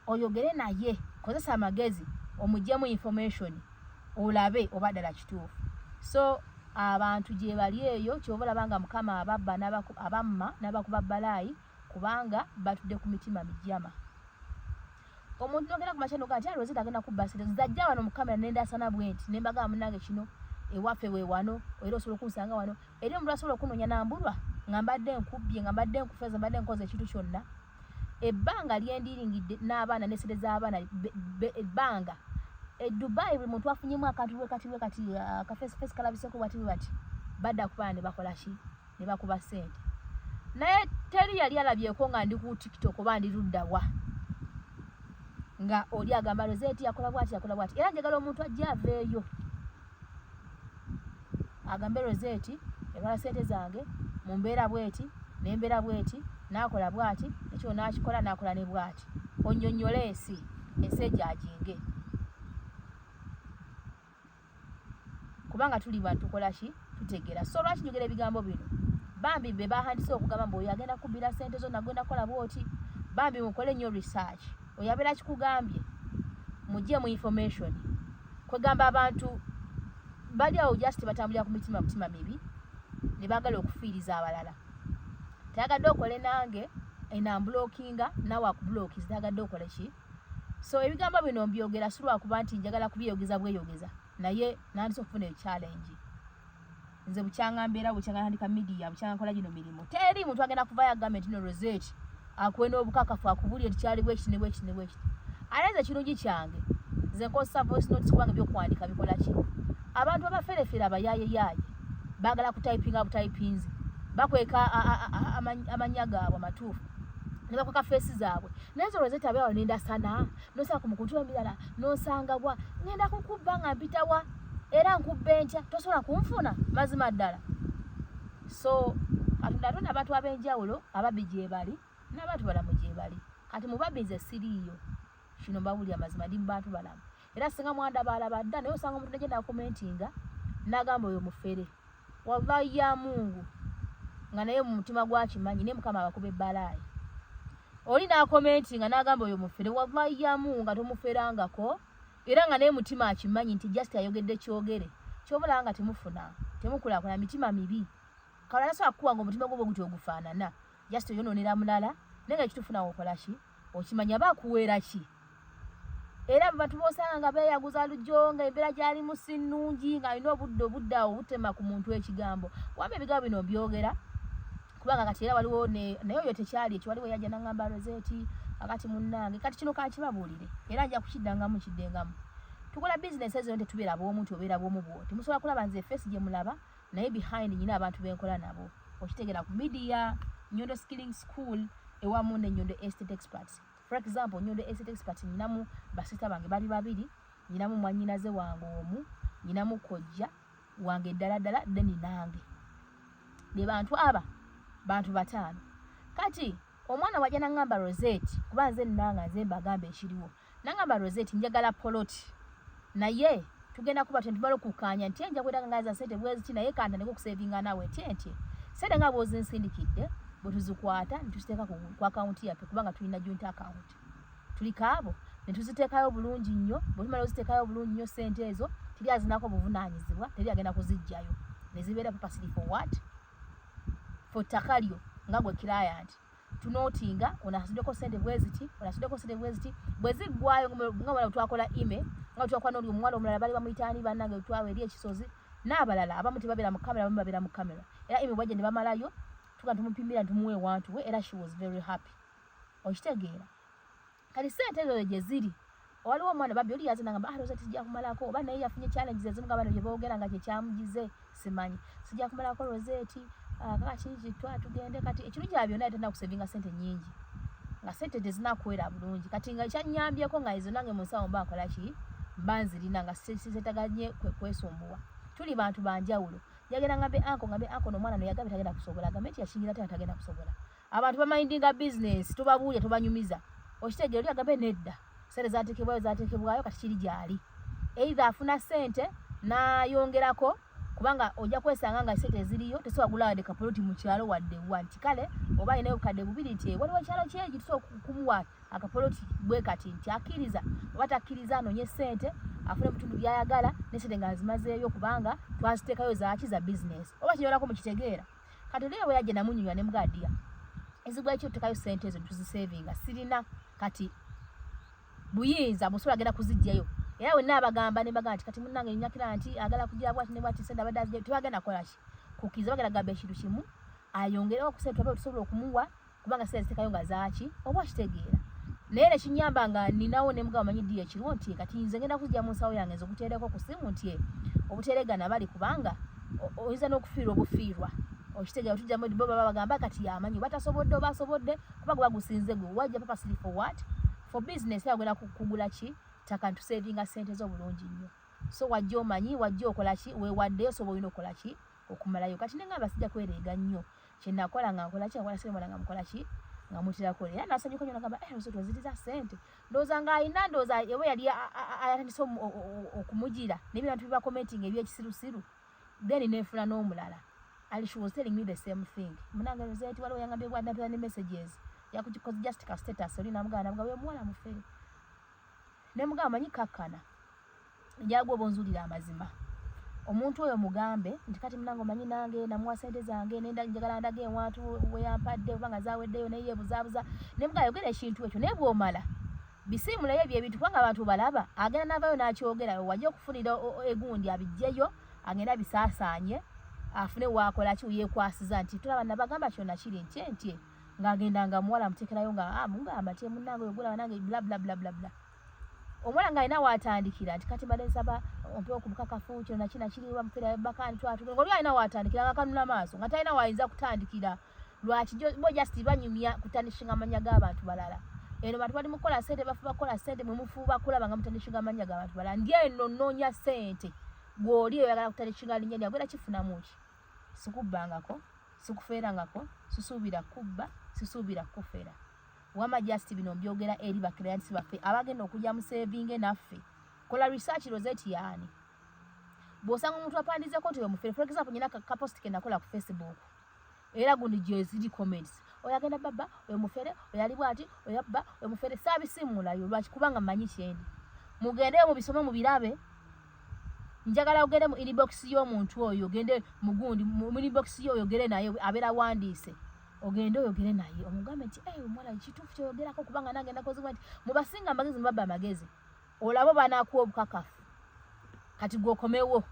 oyogere naye kozesa amagezi omuggyemu information olabe oba ddala kituufu so abantu gye bali eyo ky'oba olabanga mukama ababba abamma n'abakuba balaayi kubanga batudde ku mitima mijama omuntu nogera ku machano kati Rosette agenda kubba sente zajja wano mu kamera nenda sana bwenti nembaga munange kino ewaffe we wano era osobola okunsanga wano eri omuntu asobola okunonya nambulwa ngambadde nkubye ngambadde nkufeza mbadde nkoze ekintu kyonna ebbanga lyendiringidde n'abaana n'esente z'abaana ebbanga Dubai buli muntu afunyemu akantu we kati ka face kalabiseko bati badda kubaana ne bakola ki ne bakuba sente naye teri yali alabyeko nga ndi ku TikTok oba ndi ludda wa nga oli agamba Rosette yakola bwati era njagala omuntu ajja aveeyo agambe Rosette ebala sente zange mu mbeera bweti n'embeera bweti nakola bwati ekyo nakikola nakola ne bwati onnyonnyole ensi ejajinge kubanga tuli bantu kola ki tutegeera so lwaki njogera ebigambo bino bambi be bahandise okugamba mbu oyo agenda kubbira sente zo nagenda kola bwoti bambi mukole nnyo research oyo abeera kikugambye mujje mu information kwegamba abantu bali awo just batambulira ku mitima mibi ne bagala okufiiriza abalala tayagadde okole nange enambulokinga nawe akubulokiza tayagadde okole ki so ebigambo bino mbyogera si lwakuba nti njagala kubyeyogeza bweyogeza naye nandise okufuna challenge nze bukyanga mbeera bukyanga ndika media bukyanga kola gino mirimu teri muntu agenda kuvayo government no Rosette akwena obukakafu akubulye ekyali bwekiti ne bwekiti ne bwekiti aleze kirungi kyange nze nkozesa voice notes kubanga byokuwandika bikola ki abantu abaferefere abayaye bagala kutypinga butypings bakweka amanya gaabwe amatuufu ne bakweka face zaabwe naye Rosette abeewo nenda sana nosanga ku mukuntu emirala nosanga bwa ngenda kukubba nga mpitawa era nkubba enkya tosobola kunfuna mazima ddala so katonda abantu ab'enjawulo ababbi gye bali n'abantu balamu gye bali kati mubabbi nze siriiyo kino mbawulira mazima ndi mu bantu balamu era singa mwanda balaba dda naye osanga omuntu negenda commentinga n'agamba oyo mufere wallahi ya Mungu nga naye mu mutima gwakimanyi ne Mukama abakuba ebbalaayi oli n'akomentinga n'agamba oyo mufere wallahi ya Mungu nga tomuferangako era nga naye mutima akimanyi nti just ayogedde kyogere kyobula nga temufuna temukulaakula mitima mibi kalala so akuwanga omutima gwo gutyo ogufaanana just oyononera mulala nenga ekitufuna okola ki okimanya bakuweera ki era abantu bosanga nga beeyaguza lujonga embeera gyali musinnungi nga alina obudde obutema ku muntu ekigambo wambe ebigambo bino byogera kubanga kati era waliwo naye oyo tekyali ekyo waliwo yajja nangamba Rosette akati munnange kati kino kankibabuulire era nja kukiddangamu kiddengamu tukola business ezo tetubeera bw'omuntu obeera bw'omu bwo temusobola kulaba nze face gye mulaba naye behind nyina abantu benkola nabo okitegeera ku media Nyondo Skilling School ewamu ne Nyondo Estate Experts for example Nyondo Estate Experts nyinamu basita bange bali babiri nyinamu mwanyinaze wange omu nyinamu kojja wange ddala deni nange be bantu aba bantu bataano kati omwana wajja nangamba Rosette kuba nze nanga nze mbagamba ekiriwo nangamba Rosette njagala poloti naye tugenda kuba tentubalo kukanya nti nja kwenda ngaza sente bwezi naye kanda neko kusavinga nawe nti sente nga bozi nsindikidde bwe tuzikwata ntuziteeka ku account yaffe kubanga tulina joint account tuli kaabo ne tuziteekayo bulungi nnyo bwe tumala oziteekayo bulungi nnyo sente ezo tiri azinako buvunaanyizibwa teri agenda kuzijjayo ne zibeera papasiri for what for takalyo nga gwe client tunotinga onasuddeko sente bweziti bweziggwayo nga wala twakola email nga twakola n'oli omuwala omulala bali bamuyitaani bannange otwawe eri ekisozi n'abalala abamu tebabeera mu kamera abamu babeera mu kamera era email bwajja ne bamalayo tuga tumupimbira tumuwe wantu we era she was very happy okitegeera kati sente ezo gye ziri waliwo omwana babbi oli yaze nangamba Rosette sijja kumalako oba naye yafunye challenges ezimu nga bano gye boogera nga kyekyamugize simanyi sijja kumalako Rosette kaki tugende kati ekirungi bya byonna yatenda kusevinga sente nyingi nga sente tezinakuwera bulungi kati nga kyanyambyeko nga ezo nange mu nsawo mba nkola ki mba nzirina nga sizetaganye kwesumbuwa tuli bantu banjawulo yagenda ngambe anko n'omwana no yagambye tagenda kusobola gavumenti yashingira tagenda kusobola abantu bamindinga business tubabuulya tubanyumiza okitegeera oli agambe nedda sente zateekebwayo kati kiri gyali either afuna sente n'ayongerako kubanga ojja kwesanga nga sente ziriyo tesobola kugula wadde kapoloti mu kyalo wadde wanti kale oba alinayo kadde bubiri nti waliwo ekyalo kyegi tusobola kumuwa akapoloti bwe kati nti akkiriza oba takkiriza anoonye sente afune ebitundu byayagala nesente nga zimazeeyo kubanga twaziteekayo zaaki za business oba kinyolako mukitegeera kati oliyo bwe yajja namunyunywa ne mugadiya ezigwa ekyo tutekayo sente ezo tuzisevinga sirina kati buyinza musobola agenda kuzijjayo era wenna abagamba ne bagamba kati munnange nyakira nti agala kugira bwati ne bwati senda badaze tubagenda kola ki kukiza bagenda gamba ekintu kimu ayongereho ku sente tusobola okumuwa kubanga sente zitekayo nga zaaki oba kitegeera naye ne kinyamba nga ninawo ne mugamba manyi diye kirwo nti kati nze ngenda kujja mu nsawo yange nzokuteereko ku simu nti obuteregana bali kubanga oyinza n'okufiirwa obufiirwa okitegeera tujja mu bo baba bagamba kati yamanyi batasobodde oba asobodde kubanga bagusinze gwe wajja papa sili for what for business yagenda kugula ki taka ntusavinga sente z'obulungi nnyo so wajja omanyi wajja okola ki weewaddeyo soba olina okola ki okumalayo kati nengamba sijja kwereega nnyo kyenakola nga nkola ki akola siremona nga mukola ki nga mutirako era nasanyuka nnyo nagamba nosooto nziriza sente ndowooza nga ayina ndowooza oba yali ayatandise okumugira n'ebintu biba commenting ebyekisirusiru then nenfuna n'omulala and she was telling me the same thing munange rozeti waliwo yangambye bwadapera ne messages yakukikoze just ka status oli namugana nga we mwana mufere ne mugamba manyi kakkana njagwa obonzulira amazima omuntu oyo mugambe nti kati munange manyi nange namuwa sente zange nenda njagala ndage ewantu weyampadde obanga zaweddeyo neye buzaabuza ne mugamba yogera ekintu ekyo naye bw'omala bisiimulayo ebyo ebintu kubanga abantu balaba agenda navayo n'akyogera wajja okufunira egundi abijjeyo agenda bisaasaanye afune wakola ki yekwasiza nti tulaba nabagamba kyonna kiri ntyentye ng'agenda nga muwala amuteekerayo nga mugamba nti munnange oyogula nange bla bla bla bla bla omwana nga alina waatandikira nti kati mbadde nsaba ompewo ku bukakafu kyonna kina kiriwa mufera bakani twatuge ng'oli alina waatandikira nga kanuna maaso nga talina wayinza kutandikira lwaki bo just banyumya kutandishinga amanya g'abantu balala eno bantu bali mukola sente bafuba kola sente mwe mufuba kulaba nga mutandishinga amanya g'abantu balala ndi eno nnoonya sente gw'oli oyagala kutandishinga linnya lyange era kifunamu ki sikubbangako sikufeerangako sisuubira kubba sisuubira kufera wama just bino mbyogera eri bakiriyansi baffe abagenda okujja mu saving naffe kola research rozeti yaani bw'osanga omuntu apandizeeko nti omufere for example nyina kapost ke nakola ku Facebook era gundi gye ziri comments oyagenda baba oyo mufere oyali bwati oyabba oyo mufere saabisiimulayo lwaki kubanga mmanyi kyendi mugendeyo mubisome mubirabe njagala ogende mu inbox y'omuntu oyo ogende mugundi mu inbox y'oyo ogere naye abeera wandiise ogende oyogere naye omugambe nti omwana kituufu kyoyogerako kubanga nange ndakozebwa nti mubasinga amagezi mubabba amagezi olabo banaakuwa obukakafu kati gwokomewo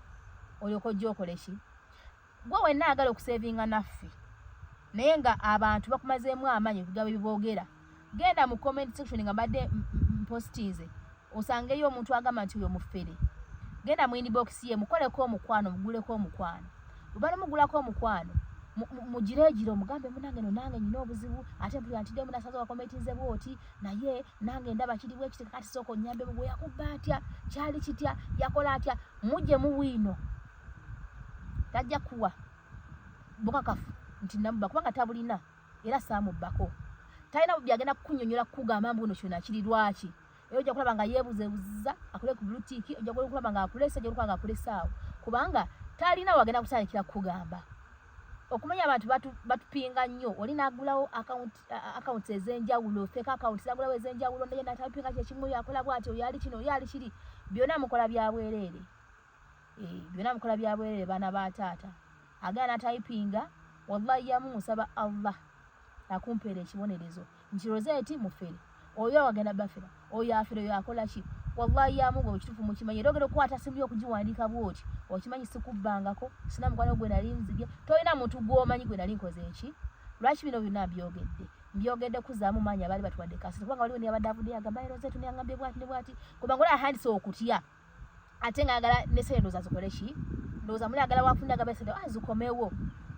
olyoka ojja okole ki gwe wenna agala okusevinga naffe naye nga abantu bakumazeemu amaanyi okugaba ebiboogera genda mu comment section nga mbadde mpostinze osangeyo omuntu agamba nti oyo mufere genda mu inbox ye mukoleko omukwano muguleko omukwano bwe mugulako omukwano mugireegire omugambe munange no nange nyina obuzibu ate mpulira nti demu nasaza wakometinze bwoti naye nange ndaba kiriwo ekiteka kati sooka onnyambe bwe yakubba atya kyali kitya yakola atya mujje mu bwino tajja kuwa bukakafu nti namubba kubanga tabulina era saamubbako talina byagenda kukunyonyola kukugamba mbuno kyonna kiri lwaki era ojja kulaba nga yeebuzeebuziza akule ku bluetiki ojja kulaba nga akulesa ojja kulaba nga akulesaawo kubanga talina wagenda kutandikira kukugamba okumanya abantu batupinga nnyo oli naagulawo account ez'enjawulo fake account zagulawo ez'enjawulo naye natapinga kyekimu yakola bw'ati oyali kino oyali kiri byonna mukola bya bwereere byonna mukola bya bwereere baana ba taata agenda natayipinga wallahi yamusaba Allah akumpeera ekibonerezo nti rozeti mufere oyo wagenda bafera oyo afere oyo akola ki wallahi yamugo ekituufu mukimanyi era ogenda okukwata simu y'okugiwandiika bw'oti okimanyi sikubbangako sina mukwano gwe nali nzibye tolina muntu gw'omanyi gwe nali nkoze eki lwaki bino byonna mbyogedde kuzaamu maanyi abaali batuwadde kasente kubanga waliwo niyabadde avudde yagamba rozeti neyangambye bwati ne bwati kubanga oli ahandise okutya ate ngaagala nesente ndowooza zikole ki ndowooza muli agala wafunde agamba esente zikomewo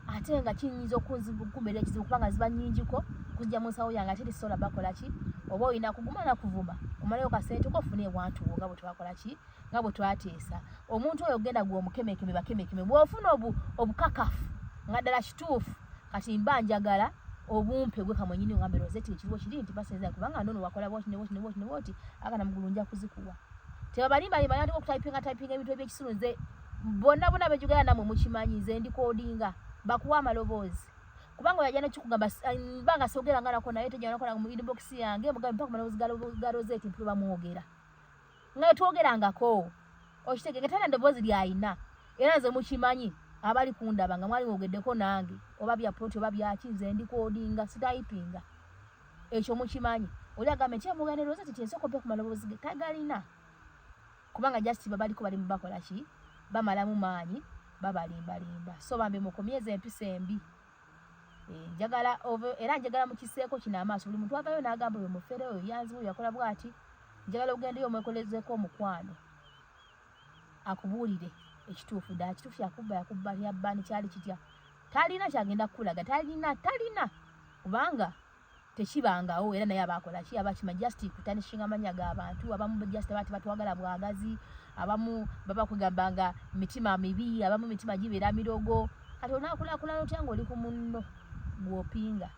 ate nga kiyinza okunkumbera ekizibu kubanga ziba nnyingiko kujja mu nsawo yange ate tisobola bakola ki oba olina kuguma na kuvuma omalayo kasente kofuna ewantu nga bwe twakola ki nga bwe twateesa omuntu oyo ogenda gwe omukemekeme bakemekeme bw'ofuna obukakafu nga ddala kituufu kati mba njagala obumpe gwe kamwenyini ngambe rozeti ekiriwo kiri nti basinza kubanga ndono wakola bwoti ne bwoti agana mugulu nja kuzikuwa tebabalimbalimba yandi okutayipinga ebintu ebyekisulu bonna bejugala namwe mukimanyi nze ndikodinga bakuwa amaloboozi kubanga oyajja nekikugamba mbanga sogera nga nako naye tejja nakola mu inbox yange mugambe mpaka maloboozi ga rozeti mpule bamwogera nga twogerangako okitege ngatana ndoboozi lyayina era nze mukimanyi abali kundaba nga mwali mwogeddeko nange oba bya ploti oba byaki nze ndikodinga sitayipinga ekyo mukimanyi oli agambe nti mugane Rosette tiensoko pe ku maloboozi ge tagalina kubanga just babaliko bali mubakola ki bamalamu maanyi babalimbalimba so bambe mukomyeze empisa embi njagala era njagala mukiseeko kino amaaso buli muntu avayo n'agamba we mufere oyo yanzibu yakola bwati njagala ogendeyo omwekolezeeko omukwano akubuulire ekituufu ddala kituufu yakubba yabbani kyali kitya talina kyagenda kukulaga talina kubanga tekibangawo era naye abakola ki abakima just kutanishinga amanya g'abantu abamu just bati batwagala bwagazi abamu baba kugambanga mitima mibi abamu mitima gibeera mirogo kati onaakulaakulana otya ng'oli ku munno gw'opinga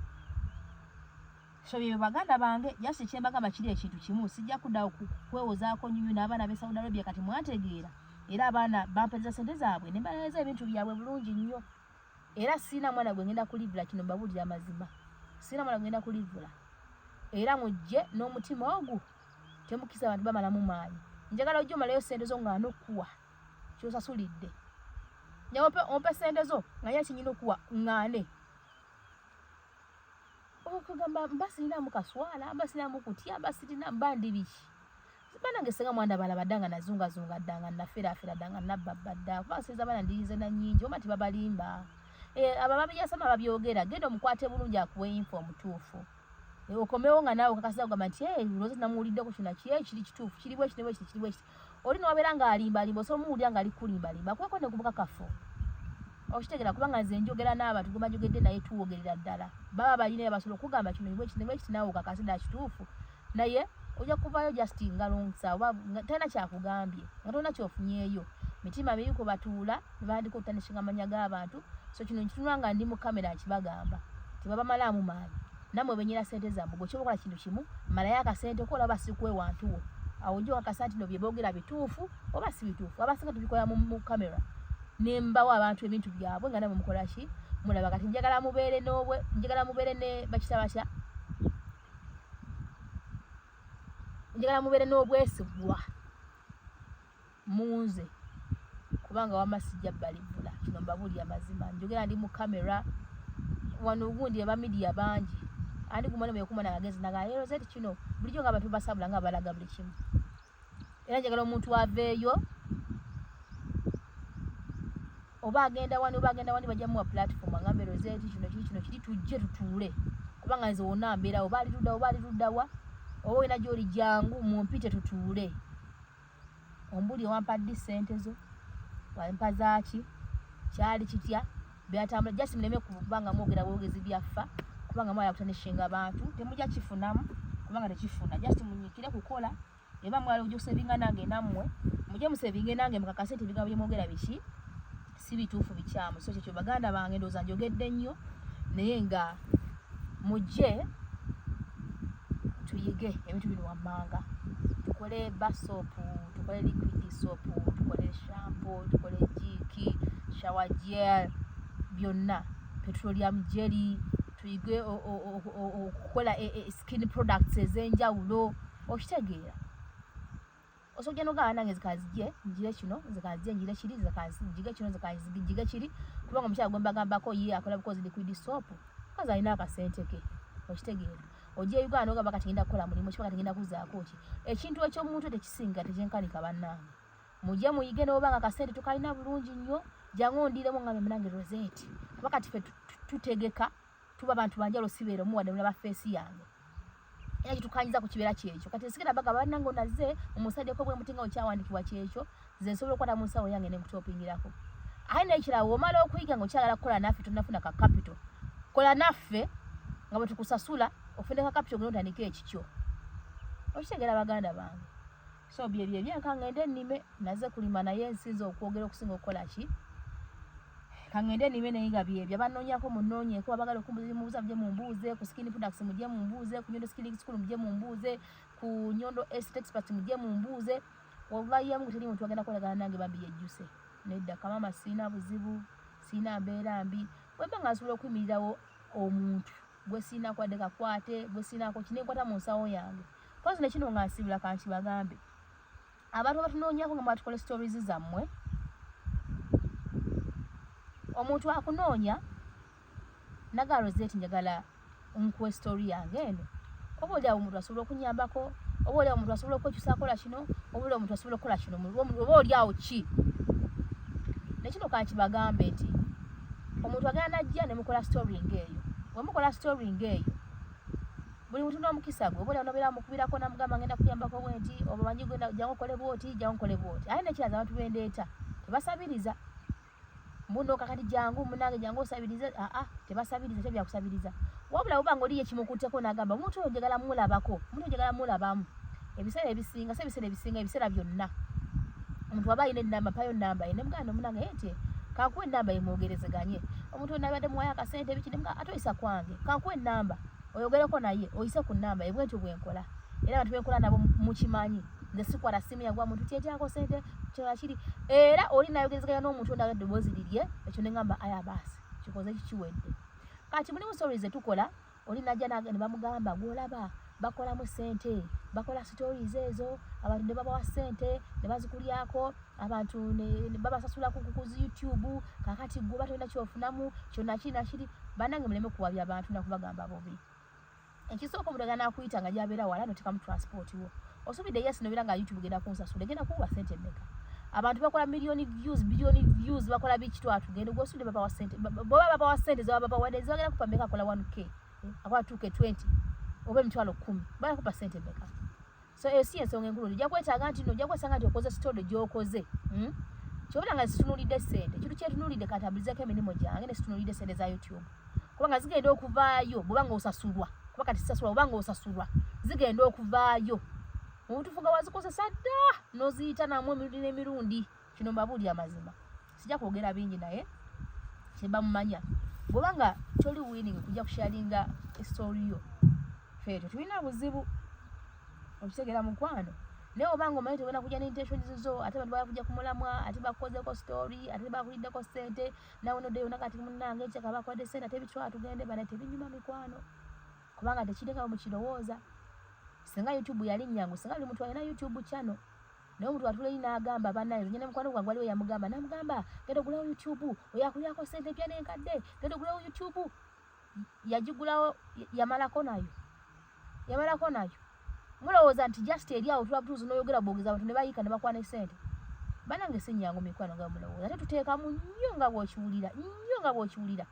so bye baganda bange just kyembagamba kiri ekintu kimu sijja kudda kwewozaako nyunyu n'abaana b'e Saudi Arabia kati mwategeera era abaana bampeza sente zaabwe ne mbaleza ebintu byabwe bulungi nnyo era siina mwana gwe ngenda kulivula kino mbabuulira amazima siina mwana gwe ngenda kulivula era mujje n'omutima ogwo temukisa abantu bamalamu maanyi njagala ojja omalayo sente zo nga n'okkuwa kyosasulidde nyaompe ompe sente zo nga ye kinyina okuwa ŋŋaane okugamba mba sirinamu kaswala mba sirinamu kutya mba sirina mba ndi biki banange senga mwanda bala badanga nazungazunga ddanga naferaafera ddanga nabbabba dda kuba sinza bana ndirize na nnyingi oba tibabalimba abo babiyasama babyogera genda omukwate bulungi akuwe info omutuufu okomewo nga naawe kakasa kugamba nti Rosette namuwuliddeko kino kiri kituufu kiri bwe kiti bwe kiti kiri bwe kiti oli nowabeera ng'alimbalimba osobola omuwulira ng'ali kulimbalimba kweko ne kubuka kafo okitegera kubanga nze njogera n'abantu gwe bajogedde naye tuwogerera ddala baba balina basobola okugamba kino bwe kiti bwe kiti naawe okakase ddala kituufu naye ojja kuvayo just ngalonsa oba talina kyakugambye nga tolina kyofunyeeyo mitima mibi kwe batuula ne bandika okutanishinga amanya g'abantu so kino nkitunula nga ndi mu kamera akibagamba tebabamalamu maanyi nammwe benyera sente zammwe gwe kyobokola kintu kimu malayo akasente ko olaba sikwewantuwo awo ojja okakasa nti no bye boogera bituufu oba si bituufu abasinga tubikola mu kamera ne mbawo abantu ebintu byabwe nga namwe mukola ki mulaba kati njagala mubeere ne bakita batya njagala mubeere n'obwesigwa munze kubanga wama sijja balivula kino mbabuulira amazima njogera ndi mu kamera wano ogundi aba media bangi andi gumwana mekumana agezi naga Rosette kino bulijjo nga abantu basabula nga balaga buli kimu era njagala omuntu aveeyo oba agenda wani bajja muwa platform agambe Rosette kino kiri tujje tutuule kubanga nze wonna mbeera oba ali luddawa oba olina gy'oli jangu mumpite tutuule ombuli wampadde sente zo wampa zaaki kyali kitya byatambula just muleme kubanga mwogera bwogezi byaffa kubanga mwala kutanishinga abantu temujja kifunamu kubanga tekifuna just munyikire kukola eba mwala ojja kusevinga nange nammwe mujje musevinge nange mukakase nti ebigambo bye mwogera biki si bituufu bikyamu so kyekyo baganda bange ndowooza njogedde nnyo naye nga mujje tuyige ebintu bino wammanga tukole basopu tukole liquid sopu tukole shampoo tukole jiki shower gel byonna petroleum jelly tuyige okukola skin products ez'enjawulo okitegeera osojja nogamba nange zikazije njire kino zikazije njire kiri zikazije kino zikazije kiri kubanga omukyala gwe mbagambako ye akola bukozi liquid soap kaza alina akasente ke okitegeera ojja Uganda ogamba kati ngenda kukola mulimu kiba kati ngenda kuzaako ki ekintu ekyomuntu tekisinga tekyenkanika bannange mujje muyige n'obanga akasente tukalina bulungi nnyo jangu ondiremu nga nange Rosette kuba kati ffe tutegeka tuba bantu banjalo sibeera omuwadde mulaba feesi yange era kitukanyiza ku kibeera kyekyo kati nsigera baga bannange onaze omusaddeko bwe mutinga okyawandikibwa kyekyo nze nsobola okukwata mu nsawo yange ne nkutopingirako aye n'ekirawo omala okuyiga ng'okyagala kukola naffe tonafuna ka capital kola naffe nga bwe tukusasula ofune ka capital gwe notandika ekikyo okitegeera baganda bange so byebyo ebyankangende nnime naze kulima naye nsinza okwogera okusinga okukola ki kangende nnime naye nga byebyo abanoonyako munoonyeeko abagala okumubuuza mujje mumbuuze ku skin products mujje mumbuuze ku Nyondo Skin School mujje mumbuuze ku Nyondo Estate Experts mujje mumbuuze wallahi yamu teri muntu agenda kolagana nange bambi yejjuse nedda kamama siina buzibu siina mbeera mbi weba nga nsobola okuyimirirawo omuntu gwe siina kwadde kakwate gwe siinaako kinenkwata mu nsawo yange kozi nekino nga nsibula kanti bagambe abantu abatunoonyako nga mwatukola stories zammwe omuntu akunoonya naga Rosette njagala nkuwe story yange eno oba oli omuntu asobola okunyambako oba oli omuntu asobola okwekyusa akola kino oba oli omuntu asobola okukola kino oba oli awo ki nekino kankibagambe nti omuntu agenda najja ne mukola story ng'eyo bwe mukola story ng'eyo buli muntu n'omukisa gwe oba oli anobeera mukubirako namugamba ngenda kuyambako bwenti oba manyi gwe jangu okole bwoti jangu okole bwoti ate nekiraza abantu bendeeta tebasabiriza mbuno kakati jangu munange jangu osabiriza tebasabiriza tebyakusabiriza wabula obanga oli yekimukutteko n'agamba omuntu oyo njagala mulabako omuntu njagala mulabamu ebiseera ebisinga ebiseera byonna omuntu waba alina ennamba payo nnamba ye ne muganda omunange enti kankuwa ennamba yemwogerezeganye omuntu onabadde muwayo akasente biki nemuga ate oyisa kwange kankuwa ennamba oyogereko naye oyise ku nnamba ye bwentyo bwenkola era abantu benkola nabo mukimanyi nze sikwata simu yagwa muntu tyetyako sente kyola kiri era oli nayogerezeganya n'omuntu ondaga eddoboozi lirye ekyo neŋŋamba aya baasi kikoze kikiwedde kati mulimu stories zetukola oli najja ne bamugamba gwolaba bakolamu sente bakola stories ezo abantu ne babawa sente ne bazikulyako abantu ne babasasula ku YouTube kakati gwe batolina kyofunamu kyonna kiri banange muleme kuwabya abantu nakubagamba bobi ekisooka omuntu agenda nakuyita nga gyabeera wala notekamu transport wo osubidde yes nobera nga YouTube genda kunsasula egenda kuwa sente mmeka abantu bakola million views bakola biki twatugenda gwosudde babawa sente boba babawa sente zaba babawa zagenda kupa mmeka akola 1k akola 2k 20 oba emitwalo 10 baya kupa sente mmeka so esi ensonga enkulu ojja kwetaaga nti no ojja kwesanga nti okoze story gy'okoze kyobula nga zitunulidde sente ekintu kyetunulidde kantabulizeko emirimu gyange ne situnulidde sente za YouTube kubanga zigenda okuvaayo bwobanga osasulwa kuba kati sisasulwa obanga osasulwa zigenda okuvaayo obutufu nga wazikozesa dda n'oziyita namwe emirundi kino mbabuuli amazima sijja kwogera bingi naye kyembamumanya bwobanga toli winning kujja kusharinga story yo feeto tulina buzibu okitegera mukwano naye obanga omanyi togenda kujja n'intentions zo ate abantu bakujja kumulamwa ate bakozeko story ate bakuliddeko sente nawe noddeyo nakati munnange ekyaka bakodde sente ate bitwala tugende bana tebinyuma mikwano kubanga tekiringa mukirowooza singa YouTube yali nnyangu singa buli muntu alina YouTube channel naye omuntu atulei n'agamba bannaye nyine mukwano gwange waliwo yamugamba namugamba genda ogulawo YouTube oyakulyako sente pya n'enkadde genda ogulawo YouTube yagigulawo yamalako nayo mulowooza nti just eri awo tulabutuuzi n'oyogera bwogeza abantu ne bayiika ne bakwana sente banange si nnyangu mikwano nga mulowooza ate tuteekamu nnyo nga bw'okiwulira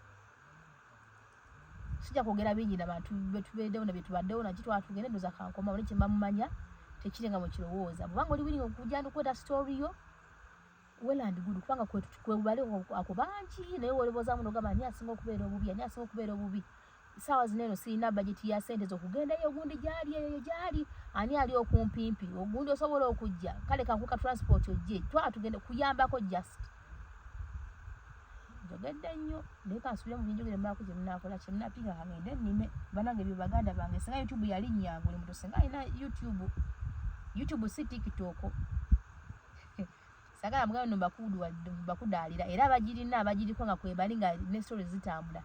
sijja kwogera bingi n'abantu betubeereddewo ne betubaddewo naki twatugende ndoza kankoma oli kyembamumanya tekirenga mwekirowooza bwobanga oli wiringa okujja ndikweta story yo well and good kubanga kwebale ako bangi naye wolobozaamu nogamba ani asinga okubeera obubi saawa zineeno sirina budget ya sente z'okugendayo ogundi gyali ani ali okumpimpi ogundi osobola okujja kale kankuka transport ojje twatugende kuyambako just njogedde nnyo naye kansubire mu binjogere mbaako kyemunaakola kyemunapinga kagende nnime banange ebyo baganda bange singa YouTube yali nnyangu oli muntu singa alina YouTube si TikTok sagala mugabe mbakudaalira era abagiriko nga kwebali nga ne stories zitambula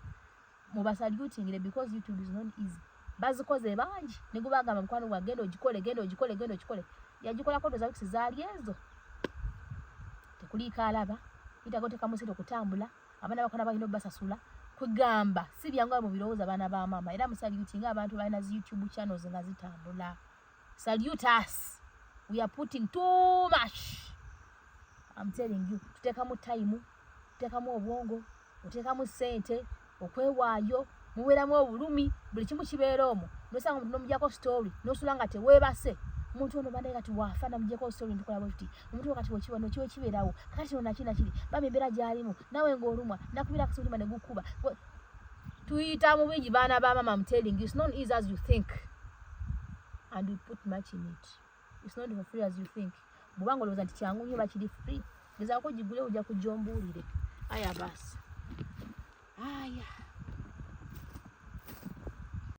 mubasalutingire because YouTube is not easy bazikoze bangi negubagamba mukwano gwa genda ogikole yagikolako doza wiki zaali ezo tekuliika alaba itagotekamu sente okutambula abaana bakona balina basasula kugamba si byangu mu birowooza abaana ba mama era musalutinga abantu balina zi YouTube channels nga zitambula salute us we are putting too much I'm telling you tutekamu time tutekamu obwongo tutekamu sente okwewaayo mubeeramu obulumi buli kimu kibeera omwo nosanga omuntu nomujjako story nosula nga teweebase omuntu ono bandaye kati waafa namujjako story ntukola bwetuti omuntu kati wekiba nokiwe kibeerawo kati ono nakina bama embeera gyalimu nawe ng'olumwa nakubira akasulima ne gukuba tuyita mu bingi baana ba mama I'm telling you it's not easy as you think and we put much in it it's not as free as you think bwobanga olowooza nti kyangu nnyo bakiri free gezaako gigule ojja kujja ombuulire aya basi aya